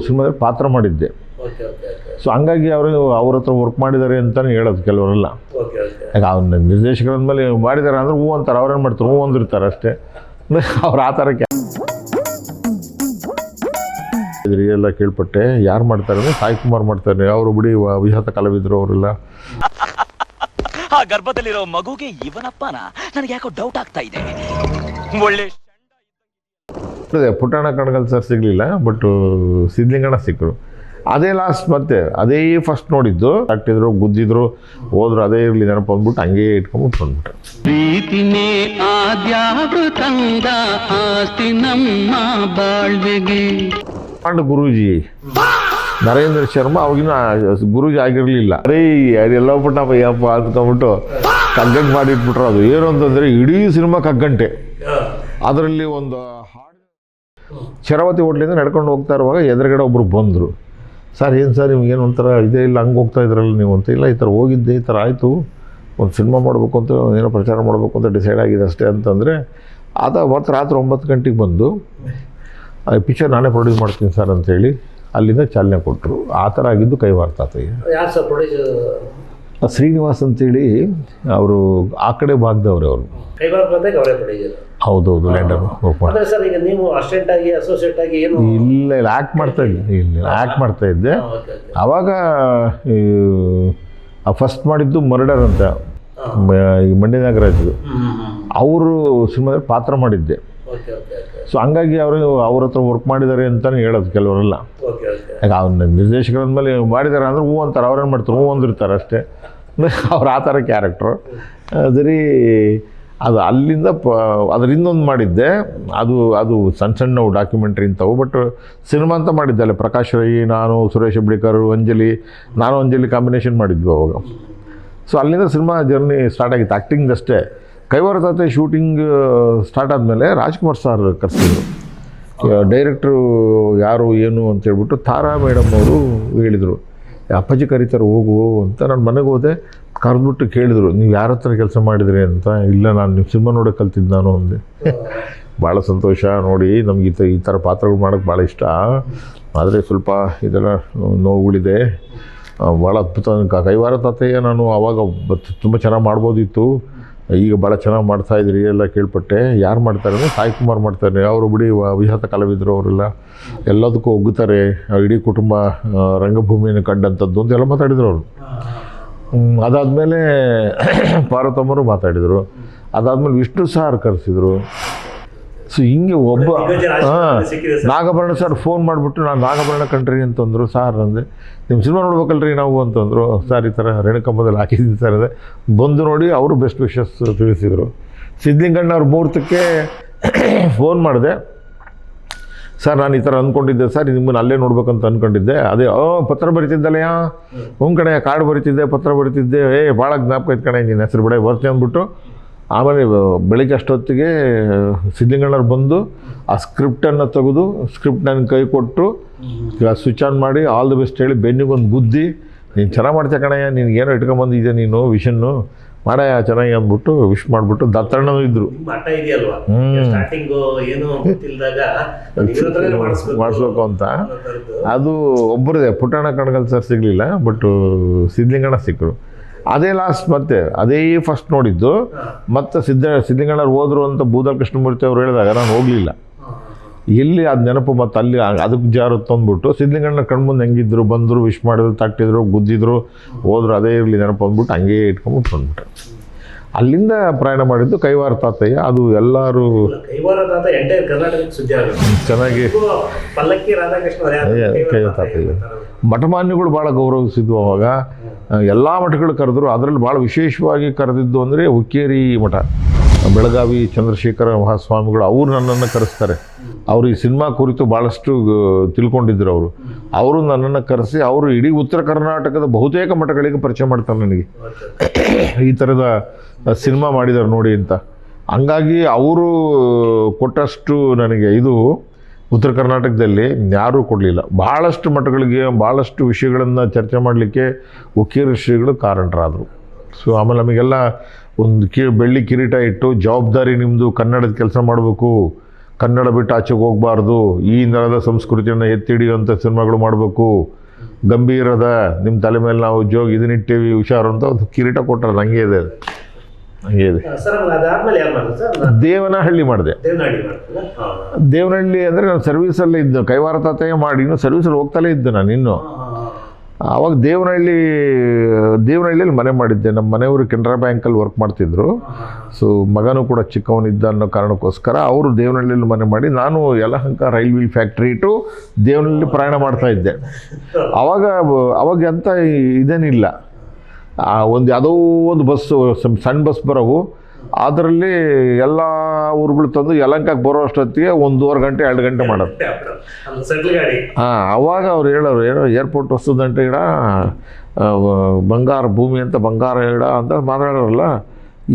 ಸಿನಿಮಾದಲ್ಲಿ ಪಾತ್ರ ಮಾಡಿದ್ದೆ. ಓಕೆ ಓಕೆ ಓಕೆ ಸೊ ಹಂಗಾಗಿ ಅವರು ಅವ್ರ ಹತ್ರ ವರ್ಕ್ ಮಾಡಿದ್ದಾರೆ ಅಂತಲೇ ಹೇಳೋದು ಕೆಲವರೆಲ್ಲ. ಓಕೆ ಓಕೆ ಯಾಕೆ ಅವ್ನ ನಿರ್ದೇಶಕರ ಮೇಲೆ ಮಾಡಿದ್ದಾರೆ ಅಂದರೆ ಹೂ ಅಂತಾರೆ, ಅವ್ರೇನು ಮಾಡ್ತಾರೆ, ಹೂ ಅಂದಿರ್ತಾರೆ ಅಷ್ಟೇ. ಅವ್ರು ಆ ಥರಕ್ಕೆ ಎಲ್ಲ ಕೇಳ್ಪಟ್ಟೆ. ಯಾರು ಮಾಡ್ತಾರೆ ಅಂದರೆ ಸಾಯಿ ಕುಮಾರ್ ಮಾಡ್ತಾರೆ. ಅವರು ಬಿಡಿ ವಿಜಾತ ಕಲಾವಿದರು ಅವರೆಲ್ಲ. ಆ ಗರ್ಭದಲ್ಲಿರೋ ಮಗುಗೆ ಇವನಪ್ಪನ ನನಗೆ ಯಾಕೋ ಡೌಟ್ ಆಗ್ತಾ ಇದೆ. ಒಳ್ಳೆ ಪುಟ್ಟಣ್ಣ ಕಣಗಲ್ ಸರ್ ಸಿಗಲಿಲ್ಲ, ಬಟ್ ಸಿದ್ಲಿಂಗಣ್ಣ ಸಿಕ್ಕರು. ಅದೇ ಲಾಸ್ಟ್, ಮತ್ತೆ ಅದೇ ಫಸ್ಟ್ ನೋಡಿದ್ದು. ಕಟ್ಟಿದ್ರು, ಗುದ್ದಿದ್ರು, ಹೋದ್ರು, ಅದೇ ಇರಲಿ ನೆನಪು ಅಂದ್ಬಿಟ್ಟು ಹಂಗೆ ಇಟ್ಕೊಂಡ್ಬಿಟ್ಟು ಬಂದ್ಬಿಟ್ಟೆ. ಪ್ರೀತಿನೇ ಆದ್ಯಾವೃತಂಗ ಆಸ್ತಿ ನಮ್ಮ ಬಾಳ್ವೆಗೆ. ಗುರೂಜಿ ನರೇಂದ್ರ ಶರ್ಮಾ ಅವಾಗಿನ ಗುರೂಜಿ ಆಗಿರಲಿಲ್ಲ. ಅರೇ ಎಲ್ಲ ಪುಟ್ಟಪ್ಪ ಯಪ್ಪ ಅಂದ್ಕೊಂಡ್ಬಿಟ್ಟು ಕಗ್ಗಂಟು ಮಾಡಿಟ್ಬಿಟ್ರು. ಅದು ಏನು ಅಂತಂದರೆ ಇಡೀ ಸಿನಿಮಾ ಕಗ್ಗಂಟೆ. ಅದರಲ್ಲಿ ಒಂದು ಹಾಡು, ಶರಾವತಿ ಹೋಟ್ಲಿಂದ ನಡ್ಕೊಂಡು ಹೋಗ್ತಾ ಇರುವಾಗ ಎದುರುಗಡೆ ಒಬ್ರು ಬಂದರು. ಸರ್ ಏನು ಸರ್ ನಿಮ್ಗೇನು ಒಂಥರ ಇದೇ ಇಲ್ಲ, ಹಂಗೆ ಹೋಗ್ತಾ ಇದ್ರಲ್ಲ ನೀವು ಅಂತ. ಇಲ್ಲ, ಈ ಥರ ಹೋಗಿದ್ದೆ, ಈ ಥರ ಆಯಿತು, ಒಂದು ಸಿನಿಮಾ ಮಾಡಬೇಕು ಅಂತ, ಏನೋ ಪ್ರಚಾರ ಮಾಡಬೇಕು ಅಂತ ಡಿಸೈಡ್ ಆಗಿದೆ ಅಷ್ಟೇ ಅಂತಂದರೆ, ಮತ್ತು ರಾತ್ರಿ 9 ಗಂಟೆಗೆ ಬಂದು ಪಿಕ್ಚರ್ ನಾನೇ ಪ್ರೊಡ್ಯೂಸ್ ಮಾಡ್ತೀನಿ ಸರ್ ಅಂತೇಳಿ ಅಲ್ಲಿಂದ ಚಾಲನೆ ಕೊಟ್ಟರು. ಆ ಥರ ಆಗಿದ್ದು ಕೈವಾರ ತಾತಯ್ಯ. ಯಾರು ಸರ್ ಪ್ರೊಡ್ಯೂಸರ್? ಶ್ರೀನಿವಾಸ್ ಅಂತೇಳಿ ಅವರು ಆ ಕಡೆ ಭಾಗದವ್ರೆ. ಅವರು ಕೈವಾರ ತಾತಯ್ಯ ಅವರೇ ಪ್ರೊಡ್ಯೂಸರ್? ಹೌದೌದು, ಲ್ಯಾಂಡರ್ ವರ್ಕ್ ಮಾಡಿ. ಸರ್ ಈಗ ನೀವು ಅಸಿಸ್ಟೆಂಟ್ ಆಗಿ ಅಸೋಸಿಯೇಟ್ ಆಗಿ ಏನು? ಇಲ್ಲ ಆ್ಯಕ್ಟ್ ಮಾಡ್ತಾ ಇದ್ದೆ. ಆ್ಯಕ್ಟ್ ಮಾಡ್ತಾ ಇದ್ದೆ. ಆವಾಗ ಫಸ್ಟ್ ಮಾಡಿದ್ದು ಮರ್ಡರ್ ಅಂತ, ಈ ಮಂಡ್ಯ ನಾಗರಾಜ್ದು. ಅವರು ಸಿನಿಮಾದಲ್ಲಿ ಪಾತ್ರ ಮಾಡಿದ್ದೆ. ಸೊ ಹಂಗಾಗಿ ಅವರು ಅವ್ರ ಹತ್ರ ವರ್ಕ್ ಮಾಡಿದ್ದಾರೆ ಅಂತಲೇ ಹೇಳೋದು ಕೆಲವರೆಲ್ಲ. ಯಾಕೆ ಅವ್ನ ನಿರ್ದೇಶಕರ ಮೇಲೆ ಮಾಡಿದ್ದಾರೆ ಅಂದರೆ ಹೂ ಅಂತಾರೆ, ಅವ್ರೇನು ಮಾಡ್ತಾರೆ, ಹೂ ಅಂದಿರ್ತಾರೆ ಅಷ್ಟೇ. ಅವ್ರು ಆ ಥರ ಕ್ಯಾರೆಕ್ಟ್ರು. ಅದರಿ ಅದು ಅಲ್ಲಿಂದ ಅದರಿಂದೊಂದು ಮಾಡಿದ್ದೆ. ಅದು ಸಣ್ಣ ಡಾಕ್ಯುಮೆಂಟ್ರಿ ಇಂಥವು. ಬಟ್ ಸಿನಿಮಾ ಅಂತ ಮಾಡಿದ್ದೆ. ಅಲ್ಲಿ ಪ್ರಕಾಶ್ ರೈ, ನಾನು, ಸುರೇಶ್ ಹೆಬ್ಳಿಕರ್, ಅಂಜಲಿ ಕಾಂಬಿನೇಷನ್ ಮಾಡಿದ್ವಿ ಅವಾಗ. ಸೊ ಅಲ್ಲಿಂದ ಸಿನಿಮಾ ಜರ್ನಿ ಸ್ಟಾರ್ಟ್ ಆಗಿತ್ತು, ಆ್ಯಕ್ಟಿಂಗ್ದಷ್ಟೇ. ಕೈವಾರ ತಾತಯ್ಯ ಶೂಟಿಂಗ್ ಸ್ಟಾರ್ಟ್ ಆದಮೇಲೆ ರಾಜ್ಕುಮಾರ್ ಸರ್ ಕರೆಸಿದ್ರು. ಡೈರೆಕ್ಟ್ರು ಯಾರು ಏನು ಅಂತೇಳ್ಬಿಟ್ಟು ತಾರಾ ಮೇಡಮ್ ಅವರು ಹೇಳಿದರು, ಅಪ್ಪಾಜಿ ಕರೀತಾರೆ ಹೋಗು ಅಂತ. ನಾನು ಮನೆಗೆ ಹೋದೆ, ಕರೆದ್ಬಿಟ್ಟು ಕೇಳಿದ್ರು, ನೀವು ಯಾರ ಹತ್ರ ಕೆಲಸ ಮಾಡಿದ್ರಿ ಅಂತ. ಇಲ್ಲ, ನಾನು ನಿಮ್ಮ ಸಿನಿಮಾ ನೋಡೋಕೆ ಕಲ್ತಿದ್ದು ನಾನು ಅಂದೆ. ಭಾಳ ಸಂತೋಷ ನೋಡಿ, ನಮ್ಗೆ ಈ ಥರ ಪಾತ್ರಗಳು ಮಾಡೋಕ್ಕೆ ಭಾಳ ಇಷ್ಟ. ಆದರೆ ಸ್ವಲ್ಪ ಇದೆಲ್ಲ ನೋವುಗಳಿದೆ. ಭಾಳ ಅದ್ಭುತ ಕೈವಾರ ತಾತಯ್ಯ. ನಾನು ಆವಾಗ ತುಂಬ ಚೆನ್ನಾಗಿ ಮಾಡ್ಬೋದಿತ್ತು, ಈಗ ಭಾಳ ಚೆನ್ನಾಗಿ ಮಾಡ್ತಾಯಿದ್ರಿ ಎಲ್ಲ ಕೇಳ್ಪಟ್ಟೆ. ಯಾರು ಮಾಡ್ತಾರೆ ಅಂದರೆ ಸಾಯಿ ಕುಮಾರ್ ಮಾಡ್ತಾರೆ. ಅವರು ಬಿಡಿ ವಿಜಾತ ಕಲಾವಿದರು ಅವರೆಲ್ಲ. ಎಲ್ಲದಕ್ಕೂ ಒಗ್ಗುತ್ತಾರೆ, ಇಡೀ ಕುಟುಂಬ ರಂಗಭೂಮಿಯನ್ನು ಕಂಡಂಥದ್ದು ಅಂತ ಎಲ್ಲ ಮಾತಾಡಿದರು ಅವರು. ಅದಾದಮೇಲೆ ಪಾರ್ವತಮ್ಮರು ಮಾತಾಡಿದರು. ಅದಾದಮೇಲೆ ವಿಷ್ಣು ಸಾರ್ ಕರೆಸಿದರು. ಸೊ ಹಿಂಗೆ ಒಬ್ಬ ನಾಗಭರಣ ಸರ್ ಫೋನ್ ಮಾಡಿಬಿಟ್ಟು, ನಾನು ನಾಗಭರಣ ಕಂಡ್ರಿ ಅಂತಂದರು. ಸಾರ್ ಅಂದೆ, ನಿಮ್ಮ ಸಿನಿಮಾ ನೋಡ್ಬೇಕಲ್ರಿ ನಾವು ಅಂತಂದರು. ಸರ್ ಈ ಥರ ರೇಣುಕಂಬದಲ್ಲಿ ಹಾಕಿದ್ದೀನಿ ಸರ್ ಅದೇ ಬಂದು ನೋಡಿ. ಅವರು ಬೆಸ್ಟ್ ವಿಶಸ್ ತಿಳಿಸಿದರು. ಸಿದ್ಲಿಂಗಣ್ಣ ಅವ್ರ ಮುಹೂರ್ತಕ್ಕೆ ಫೋನ್ ಮಾಡಿದೆ. ಸರ್ ನಾನು ಈ ಥರ ಅಂದ್ಕೊಂಡಿದ್ದೆ ಸರ್, ನಿಮ್ಮನ್ನು ಅಲ್ಲೇ ನೋಡ್ಬೇಕಂತ ಅಂದ್ಕೊಂಡಿದ್ದೆ. ಅದೇ ಪತ್ರ ಬರಿತಿದ್ದಲ್ಲಯ್ಯ, ಕಣೆ ಕಾರ್ಡ್ ಬರಿತಿದ್ದೆ, ಪತ್ರ ಬರಿತಿದ್ದೆ. ಭಾಳ ಜ್ಞಾಪಕ ಇತ್ತು ಕಣೆ, ನಿನ್ನ ಹೆಸರು ಬಿಡ ಬರ್ತೀನಿ ಅಂದ್ಬಿಟ್ಟು. ಆಮೇಲೆ ಬೆಳಿಗ್ಗೆ ಅಷ್ಟೊತ್ತಿಗೆ ಸಿದ್ಲಿಂಗಣ್ಣವ್ರು ಬಂದು ಆ ಸ್ಕ್ರಿಪ್ಟನ್ನು ತೆಗೆದು ಸ್ಕ್ರಿಪ್ಟ್ ನನಗೆ ಕೈ ಕೊಟ್ಟು ಸ್ವಿಚ್ ಆನ್ ಮಾಡಿ ಆಲ್ ದಿ ಬೆಸ್ಟ್ ಹೇಳಿ ಬೆನ್ನಿಗೊಂದು ಗುದ್ದಿ, ನೀನು ಚೆನ್ನಾಗಿ ಮಾಡ್ತೀಯ ಕಣಯ್ಯ, ನಿನಗೇನೋ ಇಟ್ಕೊಂಬಂದಿದ್ದೆ ನೀನು ವಿಷನ್ನು ಮಾಡಯ್ಯ ಚೆನ್ನಾಗಿ ಅಂದ್ಬಿಟ್ಟು ವಿಶ್ ಮಾಡಿಬಿಟ್ಟು ದತ್ತಣ್ಣನೂ ಇದ್ದರು. ಮಾಡಿಸ್ಬೇಕು ಅಂತ. ಅದು ಒಬ್ಬರದೇ ಪುಟ್ಟಣ್ಣ ಕಣಗಲ್ ಸರ್ ಸಿಗಲಿಲ್ಲ, ಬಟ್ ಸಿದ್ಲಿಂಗಣ್ಣ ಸಿಕ್ಕರು. ಅದೇ ಲಾಸ್ಟ್, ಮತ್ತೆ ಅದೇ ಫಸ್ಟ್ ನೋಡಿದ್ದು. ಮತ್ತು ಸಿದ್ಲಿಂಗಣ್ಣವ್ರು ಹೋದ್ರು ಅಂತ ಬೂದಾಲ್ ಕೃಷ್ಣಮೂರ್ತಿ ಅವ್ರು ಹೇಳಿದಾಗ ನಾನು ಹೋಗಲಿಲ್ಲ. ಎಲ್ಲಿ ಅದು ನೆನಪು ಮತ್ತು ಅಲ್ಲಿ ಅದಕ್ಕೆ ಜಾರು ತಂದ್ಬಿಟ್ಟು ಸಿದ್ಲಿಂಗಣ್ಣ ಕಣ್ಮುಂದೆ ಹೆಂಗಿದ್ರು, ಬಂದರು, ವಿಶ್ ಮಾಡಿದ್ರು, ತಟ್ಟಿದ್ರು, ಗುದ್ದಿದ್ರು, ಹೋದ್ರು, ಅದೇ ಇರಲಿ ನೆನಪು ಅಂದ್ಬಿಟ್ಟು ಹಂಗೆ ಇಟ್ಕೊಂಡ್ಬಿಟ್ಟು ಬಂದ್ಬಿಟ್ಟೆ. ಅಲ್ಲಿಂದ ಪ್ರಯಾಣ ಮಾಡಿದ್ದು ಕೈವಾರ ತಾತಯ್ಯ. ಅದು ಎಲ್ಲರೂ ಚೆನ್ನಾಗಿ ಕೈವಾರ ತಾತಯ್ಯ ಮಠಮಾನ್ಯಗಳು ಭಾಳ ಗೌರವಿಸಿದ್ವು ಅವಾಗ. ಎಲ್ಲ ಮಠಗಳು ಕರೆದ್ರು. ಅದರಲ್ಲಿ ಭಾಳ ವಿಶೇಷವಾಗಿ ಕರೆದಿದ್ದು ಅಂದರೆ ಹುಕ್ಕೇರಿ ಮಠ, ಬೆಳಗಾವಿ ಚಂದ್ರಶೇಖರ ಮಹಾಸ್ವಾಮಿಗಳು. ಅವರು ನನ್ನನ್ನು ಕರೆಸ್ತಾರೆ. ಅವರು ಈ ಸಿನಿಮಾ ಕುರಿತು ಭಾಳಷ್ಟು ತಿಳ್ಕೊಂಡಿದ್ರು. ಅವರು ನನ್ನನ್ನು ಕರೆಸಿ ಅವರು ಇಡೀ ಉತ್ತರ ಕರ್ನಾಟಕದ ಬಹುತೇಕ ಮಠಗಳಿಗೆ ಪರಿಚಯ ಮಾಡ್ತಾರೆ ನನಗೆ. ಈ ಥರದ ಸಿನಿಮಾ ಮಾಡಿದ್ದಾರೆ ನೋಡಿ ಅಂತ. ಹಂಗಾಗಿ ಅವರು ಕೊಟ್ಟಷ್ಟು ನನಗೆ ಇದು ಉತ್ತರ ಕರ್ನಾಟಕದಲ್ಲಿ ಯಾರೂ ಕೊಡಲಿಲ್ಲ. ಭಾಳಷ್ಟು ಮಠಗಳಿಗೆ ಭಾಳಷ್ಟು ವಿಷಯಗಳನ್ನು ಚರ್ಚೆ ಮಾಡಲಿಕ್ಕೆ ಹುಕ್ಕೇರಿ ಶ್ರೀಗಳು ಕಾರಣರಾದರು. ಸೊ ಆಮೇಲೆ ನಮಗೆಲ್ಲ ಒಂದು ಬೆಳ್ಳಿ ಕಿರೀಟ ಇಟ್ಟು, ಜವಾಬ್ದಾರಿ ನಿಮ್ಮದು, ಕನ್ನಡದ ಕೆಲಸ ಮಾಡಬೇಕು, ಕನ್ನಡ ಬಿಟ್ಟು ಆಚೆಗೆ ಹೋಗಬಾರ್ದು, ಈ ನೆಲದ ಸಂಸ್ಕೃತಿಯನ್ನು ಎತ್ತಿ ಹಿಡಿಯುವಂಥ ಸಿನಿಮಾಗಳು ಮಾಡಬೇಕು, ಗಂಭೀರದ ನಿಮ್ಮ ತಲೆ ಮೇಲೆ ನಾವು ಜೋಗಿ ಇದನ್ನಿಟ್ಟೇವಿ ಹುಷಾರು ಅಂತ ಒಂದು ಕಿರೀಟ ಕೊಟ್ಟರೆ ಹಂಗೆ ಇದೆ ಅದು, ಹಂಗೆ ಇದೆ. ಸರ್ ಅದಾದ್ಮೇಲೆ ಯಾರು ಮಾಡಿದ್ರು ಸರ್? ದೇವನಹಳ್ಳಿ ಮಾಡಿದೆ. ದೇವನಹಳ್ಳಿ ಮಾಡಿದ್ರಲ್ಲ? ದೇವನಹಳ್ಳಿ ಅಂದರೆ ನಾನು ಸರ್ವೀಸಲ್ಲೇ ಇದ್ದು, ಕೈವಾರ ತಾತೆಯೇ ಮಾಡಿ ಇನ್ನೂ ಸರ್ವೀಸಲ್ಲಿ ಹೋಗ್ತಲೇ ಇದ್ದೆ ನಾನು ಇನ್ನು. ಆವಾಗ ದೇವನಹಳ್ಳಿಯಲ್ಲಿ ಮನೆ ಮಾಡಿದ್ದೆ. ನಮ್ಮ ಮನೆಯವರು ಕೆನರಾ ಬ್ಯಾಂಕಲ್ಲಿ ವರ್ಕ್ ಮಾಡ್ತಿದ್ರು. ಸೊ ಮಗನೂ ಕೂಡ ಚಿಕ್ಕವನಿದ್ದ ಅನ್ನೋ ಕಾರಣಕ್ಕೋಸ್ಕರ ಅವರು ದೇವನಹಳ್ಳಿಯಲ್ಲಿ ಮನೆ ಮಾಡಿ, ನಾನು Yelahanka railway factory to Devanahalli ಪ್ರಯಾಣ ಮಾಡ್ತಾ ಇದ್ದೆ. ಅವಾಗ ಅಂತ ಇದೇನಿಲ್ಲ, ಯಾವುದೋ ಒಂದು ಬಸ್ಸು, ಸಣ್ಣ ಬಸ್ ಬರೋವು, ಅದರಲ್ಲಿ ಎಲ್ಲ ಊರುಗಳು ತಂದು ಯಲಹಂಕಕ್ಕೆ ಬರೋ ಅಷ್ಟೊತ್ತಿಗೆ 1.5 ಗಂಟೆ 2 ಗಂಟೆ ಮಾಡೋದು. ಅವಾಗ ಅವ್ರು ಹೇಳೋರು, ಏನೋ ಏರ್ಪೋರ್ಟ್ ಹೊಸದಂಟೆ ಇಡ, ಬಂಗಾರ ಭೂಮಿ ಅಂತ, ಬಂಗಾರ ಇಡ ಅಂತ ಮಾತಾಡೋರಲ್ಲ.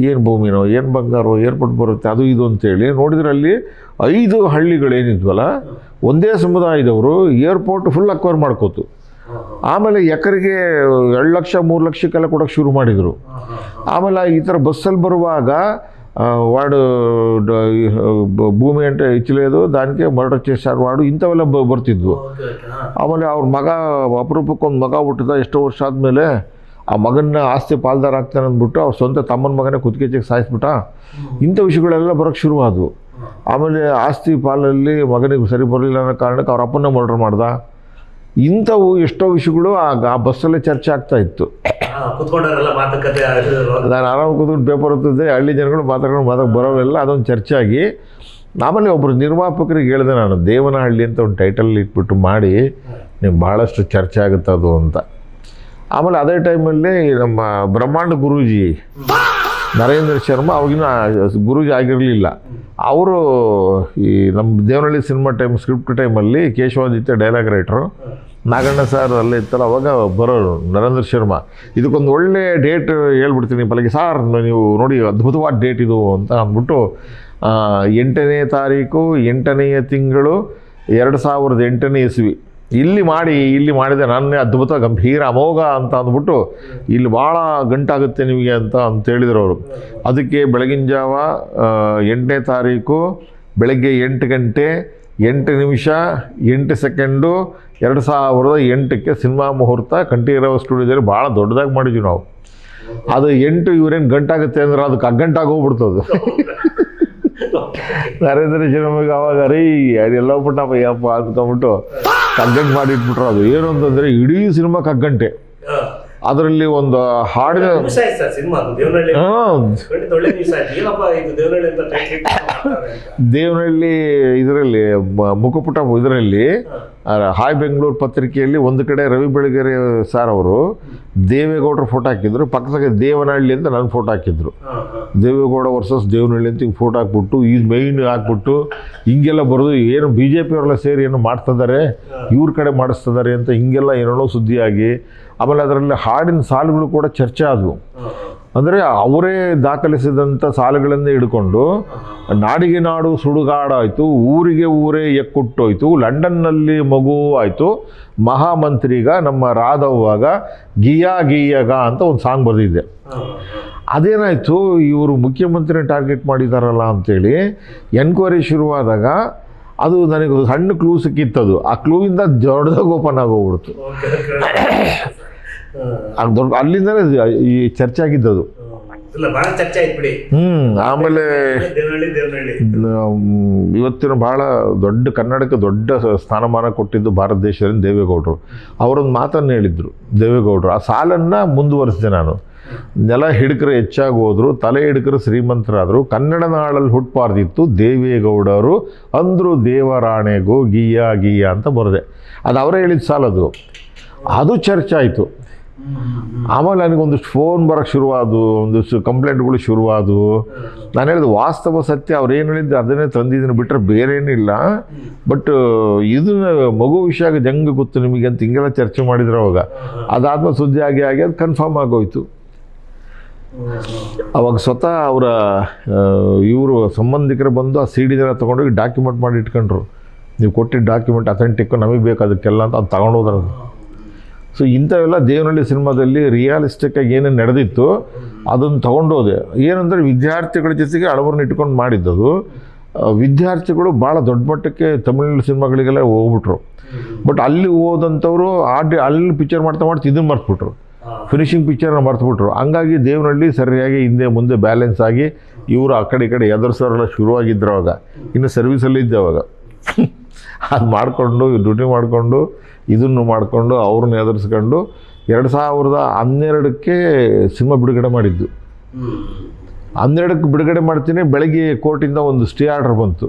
ಏನು ಭೂಮಿನೋ ಏನು ಬಂಗಾರೋ, ಏರ್ಪೋರ್ಟ್ ಬರುತ್ತೆ ಅದು ಇದು ಅಂತೇಳಿ ನೋಡಿದ್ರೆ ಅಲ್ಲಿ 5 ಹಳ್ಳಿಗಳೇನಿದ್ವಲ್ಲ ಒಂದೇ ಸಮುದಾಯದವರು ಏರ್ಪೋರ್ಟ್ ಫುಲ್ ಅಕ್ವೈರ್ ಮಾಡ್ಕೋತು. ಆಮೇಲೆ ಎಕರೆಗೆ 2 ಲಕ್ಷ 3 ಲಕ್ಷಕ್ಕೆಲ್ಲ ಕೊಡೋಕ್ಕೆ ಶುರು ಮಾಡಿದರು. ಆಮೇಲೆ ಈ ಥರ ಬಸ್ಸಲ್ಲಿ ಬರುವಾಗ ವಾರ್ಡು ಭೂಮಿ ಅಂತ ಇಚ್ಚಲೇದು ದಾನಿಗೆ ಮರ್ಡರ್ ಚೇಸಾರ್ ವಾರ್ಡು ಇಂಥವೆಲ್ಲ ಬರ್ತಿದ್ವು. ಆಮೇಲೆ ಅವ್ರ ಮಗ ಅಪರೂಪಕ್ಕೊಂದು ಮಗ ಹುಟ್ಟಿದ ಎಷ್ಟೋ ವರ್ಷ ಆದಮೇಲೆ ಆ ಮಗನ್ನ ಆಸ್ತಿ ಪಾಲ್ದಾರ ಆಗ್ತಾನೆ ಅಂದ್ಬಿಟ್ಟು ಅವ್ರ ಸ್ವಂತ ತಮ್ಮನ ಮಗನೇ ಕುತ್ತಿಗೆ ಸಾಯಿಸ್ಬಿಟ್ಟ. ಇಂಥ ವಿಷಯಗಳೆಲ್ಲ ಬರೋಕ್ಕೆ ಶುರುವಾದವು. ಆಮೇಲೆ ಆಸ್ತಿ ಪಾಲಲ್ಲಿ ಮಗನಿಗೆ ಸರಿ ಬರಲಿಲ್ಲ ಅನ್ನೋ ಕಾರಣಕ್ಕೆ ಅವ್ರ ಅಪ್ಪನ್ನ ಮರ್ಡರ್ ಮಾಡ್ದ. ಇಂಥವು ಎಷ್ಟೋ ವಿಷಯಗಳು ಆ ಬಸ್ಸಲ್ಲೇ ಚರ್ಚೆ ಆಗ್ತಾ ಇತ್ತು. ನಾನು ಆರಾಮ ಕೂತ್ಕೊಂಡು ಪೇಪರ್ ಓದ್ತಿದ್ದೆ, ಹಳ್ಳಿ ಜನಗಳು ಮಾತಾಡ್ಕೊಂಡು ಬರೋವೆಲ್ಲ ಅದೊಂದು ಚರ್ಚೆ ಆಗಿ, ಆಮೇಲೆ ಒಬ್ಬರು ನಿರ್ಮಾಪಕರಿಗೆ ಹೇಳಿದೆ ನಾನು, ದೇವನಹಳ್ಳಿ ಅಂತ ಒಂದು ಟೈಟಲ್ ಇಟ್ಬಿಟ್ಟು ಮಾಡಿ, ನೀವು ಭಾಳಷ್ಟು ಚರ್ಚೆ ಆಗುತ್ತೆ ಅದು ಅಂತ. ಆಮೇಲೆ ಅದೇ ಟೈಮಲ್ಲಿ ನಮ್ಮ ಬ್ರಹ್ಮಾಂಡ ಗುರೂಜಿ ನರೇಂದ್ರ ಶರ್ಮಾ, ಅವಾಗಿನ ಗುರೂಜಿ ಆಗಿರಲಿಲ್ಲ, ಅವರು ಈ ನಮ್ಮ ದೇವನಹಳ್ಳಿ ಸಿನಿಮಾ ಸ್ಕ್ರಿಪ್ಟ್ ಟೈಮಲ್ಲಿ ಕೇಶವಾದಿತ್ಯ ಡೈಲಾಗ್ ರೈಟ್ರು, ನಾಗಣ್ಣ ಸರ್ ಅಲ್ಲೇ ಇತ್ತಲ್ಲ, ಅವಾಗ ಬರೋರು ನರೇಂದ್ರ ಶರ್ಮಾ. ಇದಕ್ಕೊಂದು ಒಳ್ಳೆ ಡೇಟ್ ಹೇಳ್ಬಿಡ್ತೀನಿ ಪಲಗೆ ಸಾರ್, ನೀವು ನೋಡಿ ಅದ್ಭುತವಾದ ಡೇಟ್ ಇದು ಅಂತ ಅಂದ್ಬಿಟ್ಟು 8ನೇ ತಾರೀಕು 8ನೆಯ ತಿಂಗಳು 2008ನೇ ಇಸ್ವಿ ಇಲ್ಲಿ ಮಾಡಿದೆ ನಾನೇ, ಅದ್ಭುತ ಗಂಭೀರ ಅಮೋಘ ಅಂತ ಅಂದ್ಬಿಟ್ಟು, ಇಲ್ಲಿ ಭಾಳ ಗಂಟಾಗುತ್ತೆ ನಿಮಗೆ ಅಂತ ಹೇಳಿದ್ರು ಅವರು. ಅದಕ್ಕೆ ಬೆಳಗಿನ ಜಾವ 8ನೇ ತಾರೀಕು ಬೆಳಗ್ಗೆ 8 ಗಂಟೆ 8 ನಿಮಿಷ 8 ಸೆಕೆಂಡು 2008ಕ್ಕೆ ಸಿನಿಮಾ ಮುಹೂರ್ತ ಕಂಠೀರವ ಸ್ಟುಡಿಯೋದಲ್ಲಿ ಭಾಳ ದೊಡ್ಡದಾಗಿ ಮಾಡಿದ್ವಿ ನಾವು. ಅದು 8 ಇವ್ರೇನು ಗಂಟಾಗುತ್ತೆ ಅಂದ್ರೆ ಅದಕ್ಕೆ ಅಗ್ಗಂಟಾಗಿ ಹೋಗ್ಬಿಡ್ತದು. ನರೇಂದ್ರ ಶರ್ಮಗೆ ಅವಾಗ ರೀ ಅದೆಲ್ಲ ಬಿಟ್ಟಪ್ಪ ಯಪ್ಪ ಅಂದ್ಕೊಂಬಿಟ್ಟು ಕಗ್ಗಂಟು ಮಾಡಿಟ್ಬಿಟ್ರು. ಅದು ಏನು ಅಂತಂದರೆ ಇಡೀ ಸಿನಿಮಾ ಕಗ್ಗಂಟೆ. ಅದರಲ್ಲಿ ಒಂದು ಹಾಡಿನ ದೇವನಹಳ್ಳಿ ಇದರಲ್ಲಿ ಮುಖಪುಟ ಇದರಲ್ಲಿ ಹಾಯ್ ಬೆಂಗಳೂರು ಪತ್ರಿಕೆಯಲ್ಲಿ ಒಂದು ಕಡೆ ರವಿ ಬೆಳಗೆರೆ ಸರ್ ಅವರು ದೇವೇಗೌಡರ ಫೋಟೋ ಹಾಕಿದ್ರು, ಪಕ್ಕದಾಗ ದೇವನಹಳ್ಳಿ ಅಂತ ನನ್ನ ಫೋಟೋ ಹಾಕಿದ್ರು. ದೇವೇಗೌಡ ವರ್ಸಸ್ ದೇವನಹಳ್ಳಿ ಅಂತ ಹಿಂಗೆ ಫೋಟೋ ಹಾಕ್ಬಿಟ್ಟು ಈ ಮೈನ್ ಹಾಕ್ಬಿಟ್ಟು ಹಿಂಗೆಲ್ಲ ಬರೋದು, ಏನು BJP ಅವರೆಲ್ಲ ಸೇರಿ ಏನು ಮಾಡ್ತಿದ್ದಾರೆ, ಇವ್ರ ಕಡೆ ಮಾಡಿಸ್ತಿದ್ದಾರೆ ಅಂತ ಹಿಂಗೆಲ್ಲ ಏನೇನೋ ಸುದ್ದಿಯಾಗಿ, ಆಮೇಲೆ ಅದರಲ್ಲಿ ಹಾಡಿನ ಸಾಲುಗಳು ಕೂಡ ಚರ್ಚೆ ಆದವು. ಅಂದರೆ ಅವರೇ ದಾಖಲಿಸಿದಂಥ ಸಾಲುಗಳನ್ನೇ ಹಿಡ್ಕೊಂಡು ನಾಡಿಗೆ ನಾಡು ಸುಡುಗಾಡಾಯಿತು, ಊರಿಗೆ ಊರೇ ಎಕ್ಕುಟ್ಟೋಯ್ತು, ಲಂಡನ್ನಲ್ಲಿ ಮಗು ಆಯಿತು, ಮಹಾಮಂತ್ರಿಗ ನಮ್ಮ ರಾಧವ್ವಾಗ ಗಿಯಾ ಗೀಯಗ ಅಂತ ಒಂದು ಸಾಂಗ್ ಬರೆದಿದ್ದೆ. ಅದೇನಾಯಿತು, ಇವರು ಮುಖ್ಯಮಂತ್ರಿನ ಟಾರ್ಗೆಟ್ ಮಾಡಿದಾರಲ್ಲ ಅಂಥೇಳಿ ಎನ್ಕ್ವೈರಿ ಶುರುವಾದಾಗ ಅದು ನನಗೆ ಸಣ್ಣ ಕ್ಲೂ ಸಿಕ್ಕಿತ್ತದು. ಆ ಕ್ಲೂವಿಂದ ದೊಡ್ಡದಾಗಿ ಓಪನ್ ಆಗೋಗ್ಬಿಡ್ತು. ಅಲ್ಲಿಂದಲೇ ಈ ಚರ್ಚೆ ಆಗಿದ್ದದು. ಆಮೇಲೆ ಇವತ್ತಿನ ಭಾಳ ದೊಡ್ಡ ಕನ್ನಡಕ್ಕೆ ದೊಡ್ಡ ಸ್ಥಾನಮಾನ ಕೊಟ್ಟಿದ್ದು ಭಾರತ ದೇಶದಲ್ಲಿ ದೇವೇಗೌಡರು. ಅವರೊಂದು ಮಾತನ್ನು ಹೇಳಿದರು ದೇವೇಗೌಡರು. ಆ ಸಾಲನ್ನು ಮುಂದುವರಿಸಿದೆ ನಾನು. ನೆಲ ಹಿಡ್ಕರು ಹೆಚ್ಚಾಗಿ ಹೋದ್ರು, ತಲೆ ಹಿಡ್ಕರು ಶ್ರೀಮಂತರಾದರು, ಕನ್ನಡ ನಾಳಲ್ಲಿ ಹುಟ್ಟಬಾರ್ದಿತ್ತು ದೇವೇಗೌಡರು ಅಂದರು ದೇವರಾಣೆಗೂ ಗೀಯಾ ಗೀಯಾ ಅಂತ ಬರೆದೆ. ಅದು ಅವರೇ ಹೇಳಿದ ಸಾಲದು. ಅದು ಚರ್ಚೆ ಆಯಿತು. ಆಮೇಲೆ ನನಗೊಂದಿಷ್ಟು ಫೋನ್ ಬರೋಕ್ಕೆ ಶುರುವಾದವು, ಒಂದಿಷ್ಟು ಕಂಪ್ಲೇಂಟ್ಗಳು ಶುರುವಾದವು. ನಾನು ಹೇಳಿದ ವಾಸ್ತವ ಸತ್ಯ ಅವ್ರು ಏನು ಹೇಳಿದ್ದು ಅದನ್ನೇ ತಂದಿದ್ದೀನಿ ಬಿಟ್ಟರೆ ಬೇರೆ ಏನಿಲ್ಲ. ಬಟ್ ಇದನ್ನ ಮಗು ವಿಷಯ ಹೆಂಗೆ ಗೊತ್ತು ನಿಮಗೆ ಅಂತ ಹಿಂಗೆಲ್ಲ ಚರ್ಚೆ ಮಾಡಿದ್ರು ಅವಾಗ. ಅದಾದ್ಮೇಲೆ ಸುದ್ದಿ ಆಗಿ ಅದು ಕನ್ಫರ್ಮ್ ಆಗೋಯ್ತು. ಅವಾಗ ಸ್ವತಃ ಅವರ ಇವರು ಸಂಬಂಧಿಕರು ಬಂದು ಆ CD ತೊಗೊಂಡೋಗಿ ಡಾಕ್ಯುಮೆಂಟ್ ಮಾಡಿ ಇಟ್ಕೊಂಡ್ರು. ನೀವು ಕೊಟ್ಟಿದ್ದ ಡಾಕ್ಯುಮೆಂಟ್ ಅಥೆಂಟಿಕ್ಕು ನಮಗೆ ಬೇಕು ಅದಕ್ಕೆಲ್ಲ ಅಂತ ಅದು ತಗೊಂಡೋದ್ರದು. ಸೊ ಇಂಥವೆಲ್ಲ ದೇವನಹಳ್ಳಿ ಸಿನಿಮಾದಲ್ಲಿ ರಿಯಾಲಿಸ್ಟಿಕ್ಕಾಗಿ ಏನೇನು ನಡೆದಿತ್ತು ಅದನ್ನು ತೊಗೊಂಡೋದೆ. ಏನಂದರೆ ವಿದ್ಯಾರ್ಥಿಗಳ ಜೊತೆಗೆ ಹಳಬರನ್ನ ಇಟ್ಕೊಂಡು ಮಾಡಿದ್ದದು. ವಿದ್ಯಾರ್ಥಿಗಳು ಭಾಳ ದೊಡ್ಡ ಮಟ್ಟಕ್ಕೆ ತಮಿಳು ಸಿನಿಮಾಗಳಿಗೆಲ್ಲ ಹೋಗ್ಬಿಟ್ರು. ಬಟ್ ಅಲ್ಲಿ ಹೋದಂಥವ್ರು ಅಲ್ಲಿ ಪಿಕ್ಚರ್ ಮಾಡ್ತಾ ಇದನ್ನು ಮರ್ತ್ಬಿಟ್ರು, ಫಿನಿಷಿಂಗ್ ಪಿಕ್ಚರ್ನ ಮರ್ತ್ಬಿಟ್ರು. ಹಂಗಾಗಿ ದೇವನಹಳ್ಳಿ ಸರಿಯಾಗಿ ಹಿಂದೆ ಮುಂದೆ ಬ್ಯಾಲೆನ್ಸ್ ಆಗಿ ಇವರು ಆ ಕಡೆ ಈ ಕಡೆ ಎದುರಿಸೋರೆಲ್ಲ ಶುರುವಾಗಿದ್ದರು. ಅವಾಗ ಇನ್ನು ಸರ್ವಿಸಲ್ಲಿ ಇದ್ದೆ ಅವಾಗ. ಅದು ಮಾಡಿಕೊಂಡು ಡ್ಯೂಟಿ ಮಾಡಿಕೊಂಡು ಇದನ್ನು ಮಾಡಿಕೊಂಡು ಅವ್ರನ್ನ ಎದುರಿಸ್ಕೊಂಡು 2012ಕ್ಕೆ ಸಿನಿಮಾ ಬಿಡುಗಡೆ ಮಾಡಿದ್ದು. 12ಕ್ಕೆ ಬಿಡುಗಡೆ ಮಾಡ್ತೀನಿ, ಬೆಳಗ್ಗೆ ಕೋರ್ಟಿಂದ ಒಂದು ಸ್ಟೇ ಆರ್ಡರ್ ಬಂತು.